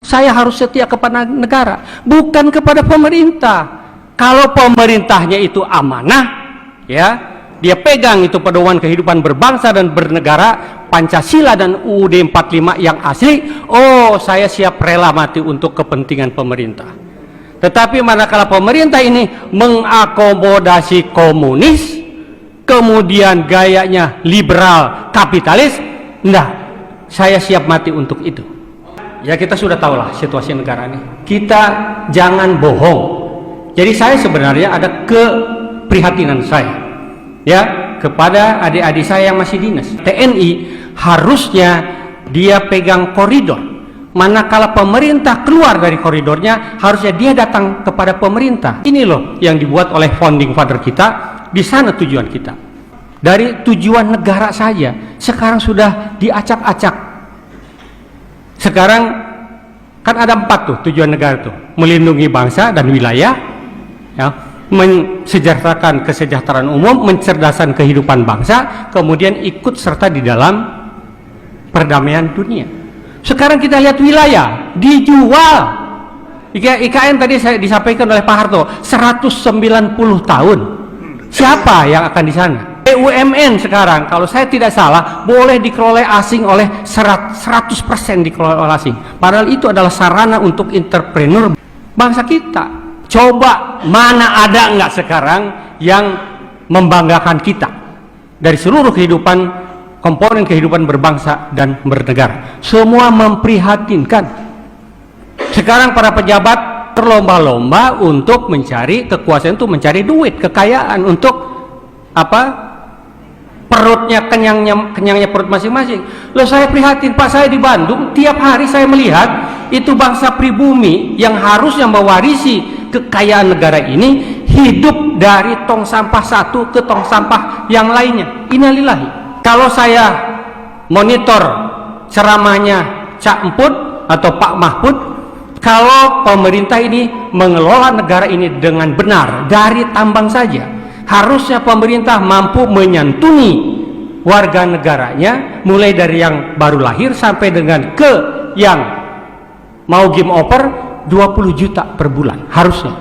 Saya harus setia kepada negara, bukan kepada pemerintah. Kalau pemerintahnya itu amanah, ya, dia pegang itu pedoman kehidupan berbangsa dan bernegara, Pancasila dan UUD 45 yang asli, oh saya siap rela mati untuk kepentingan pemerintah. Tetapi manakala pemerintah ini mengakomodasi komunis, kemudian gayanya liberal kapitalis, enggak, saya siap mati untuk itu. Ya kita sudah tahulah situasi negara ini. Kita jangan bohong. Jadi saya sebenarnya ada keprihatinan saya, ya, kepada adik-adik saya yang masih dinas. TNI harusnya dia pegang koridor. Manakala pemerintah keluar dari koridornya, harusnya dia datang kepada pemerintah. Ini loh yang dibuat oleh founding father kita. Di sana tujuan kita. Dari tujuan negara saja sekarang sudah diacak-acak. Sekarang kan ada 4 tuh tujuan negara tuh: melindungi bangsa dan wilayah, ya, mensejahterakan kesejahteraan umum, mencerdaskan kehidupan bangsa, kemudian ikut serta di dalam perdamaian dunia. Sekarang kita lihat wilayah dijual. IKN tadi saya disampaikan oleh Pak Harto 190 tahun. Siapa yang akan di sana? BUMN sekarang kalau saya tidak salah boleh dikelola asing oleh 100% dikelola oleh asing. Padahal itu adalah sarana untuk entrepreneur bangsa kita. Coba mana ada enggak sekarang yang membanggakan kita dari seluruh kehidupan, komponen kehidupan berbangsa dan bernegara. Semua memprihatinkan. Sekarang para pejabat berlomba-lomba untuk mencari kekuasaan, untuk mencari duit, kekayaan, untuk apa? Perutnya kenyangnya perut masing-masing. Loh, saya prihatin Pak, saya di Bandung tiap hari saya melihat itu bangsa pribumi yang harusnya mewarisi kekayaan negara ini hidup dari tong sampah satu ke tong sampah yang lainnya. Innalillahi. Kalau saya monitor ceramahnya Cak Emput atau Pak Mahfud, kalau pemerintah ini mengelola negara ini dengan benar dari tambang saja, harusnya pemerintah mampu menyantuni warga negaranya mulai dari yang baru lahir sampai dengan ke yang mau game over 20 juta per bulan harusnya.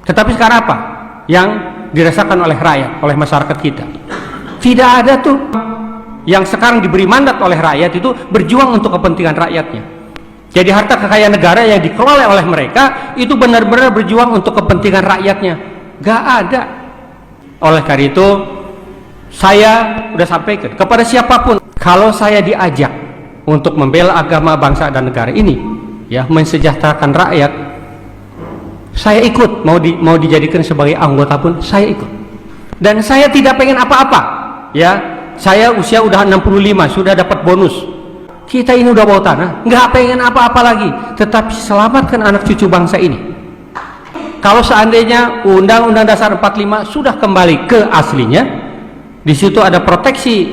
Tetapi sekarang apa yang dirasakan oleh rakyat, oleh masyarakat kita? Tidak ada tuh. Yang sekarang diberi mandat oleh rakyat itu berjuang untuk kepentingan rakyatnya. Jadi harta kekayaan negara yang dikelola oleh mereka itu benar-benar berjuang untuk kepentingan rakyatnya. Gak ada. Oleh karena itu saya sudah sampaikan kepada siapapun, kalau saya diajak untuk membela agama, bangsa dan negara ini, ya, mensejahterakan rakyat, saya ikut. Mau dijadikan sebagai anggota pun saya ikut. Dan saya tidak pengen apa-apa, ya. Saya usia udah 65, sudah dapat bonus. Kita ini udah bawa tanah, nggak pengen apa-apa lagi, tetapi selamatkan anak cucu bangsa ini. Kalau seandainya Undang-Undang Dasar 45 sudah kembali ke aslinya, di situ ada proteksi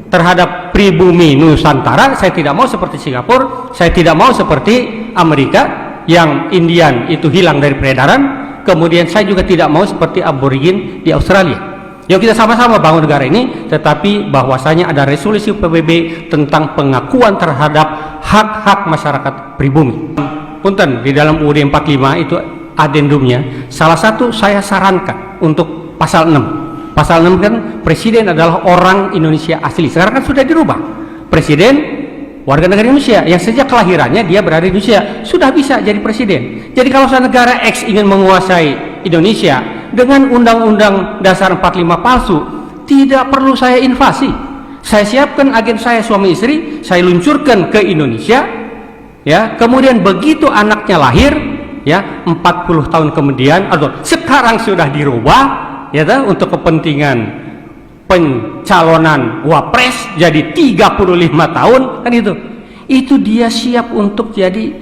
terhadap pribumi Nusantara. Saya tidak mau seperti Singapura, saya tidak mau seperti Amerika yang Indian itu hilang dari peredaran. Kemudian saya juga tidak mau seperti aborigin di Australia. Yuk kita sama-sama bangun negara ini, tetapi bahwasanya ada resolusi PBB tentang pengakuan terhadap hak-hak masyarakat pribumi. Punten, di dalam UUD 45 itu adendumnya, salah satu saya sarankan untuk pasal 6. Pasal 6 kan presiden adalah orang Indonesia asli. Sekarang kan sudah dirubah. Presiden warga negara Indonesia yang sejak kelahirannya dia berada di Indonesia sudah bisa jadi presiden. Jadi kalau negara X ingin menguasai Indonesia dengan Undang-Undang Dasar 45 palsu, tidak perlu saya invasi. Saya siapkan agen saya, suami istri, saya luncurkan ke Indonesia, ya. Kemudian begitu anaknya lahir, ya, 40 tahun kemudian atau sekarang sudah dirubah, ya, untuk kepentingan pencalonan wapres jadi 35 tahun kan itu dia siap untuk jadi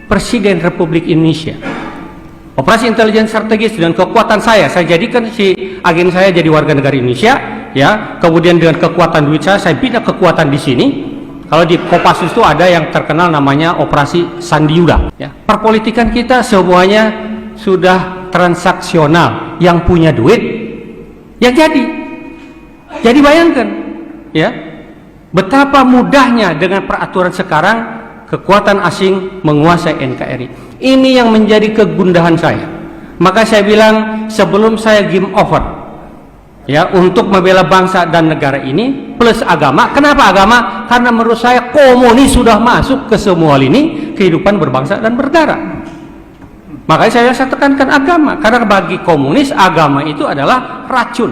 presiden Republik Indonesia. Operasi intelijen strategis dengan kekuatan saya jadikan si agen saya jadi warga negara Indonesia, ya. Kemudian dengan kekuatan duit saya pindah kekuatan di sini. Kalau di Kopassus itu ada yang terkenal namanya Operasi Sandiuda, ya. Perpolitikan kita semuanya sudah transaksional, yang punya duit yang jadi. Jadi bayangkan, ya, betapa mudahnya dengan peraturan sekarang kekuatan asing menguasai NKRI. Ini yang menjadi kegundahan saya. Maka saya bilang sebelum saya game over ya untuk membela bangsa dan negara ini plus agama. Kenapa agama? Karena menurut saya komunis sudah masuk ke semua lini kehidupan berbangsa dan bernegara. Makanya saya tekankan agama, karena bagi komunis agama itu adalah racun.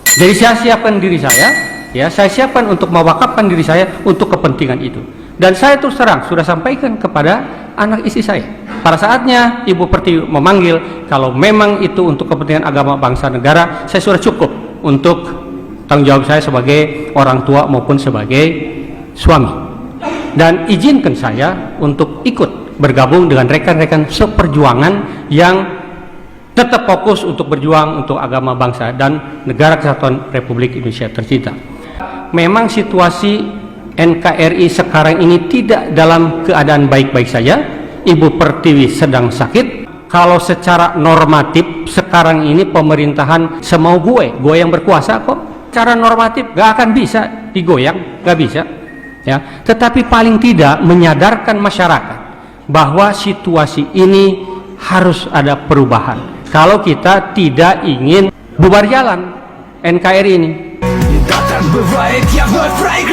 Jadi saya siapkan diri saya, ya saya siapkan untuk mewakafkan diri saya untuk kepentingan itu. Dan saya terus terang sudah sampaikan kepada anak istri saya. Pada saatnya Ibu Pertiwi memanggil, kalau memang itu untuk kepentingan agama, bangsa, negara, saya sudah cukup untuk tanggung jawab saya sebagai orang tua maupun sebagai suami. Dan izinkan saya untuk ikut bergabung dengan rekan-rekan seperjuangan yang tetap fokus untuk berjuang untuk agama, bangsa, dan negara kesatuan Republik Indonesia tercinta. Memang situasi NKRI sekarang ini tidak dalam keadaan baik-baik saja. Ibu Pertiwi sedang sakit. Kalau secara normatif sekarang ini pemerintahan semau gue yang berkuasa kok. Secara normatif gak akan bisa digoyang, gak bisa. Ya, tetapi paling tidak menyadarkan masyarakat bahwa situasi ini harus ada perubahan. Kalau kita tidak ingin bubar jalan NKRI ini. Datang berbaik yang berfrei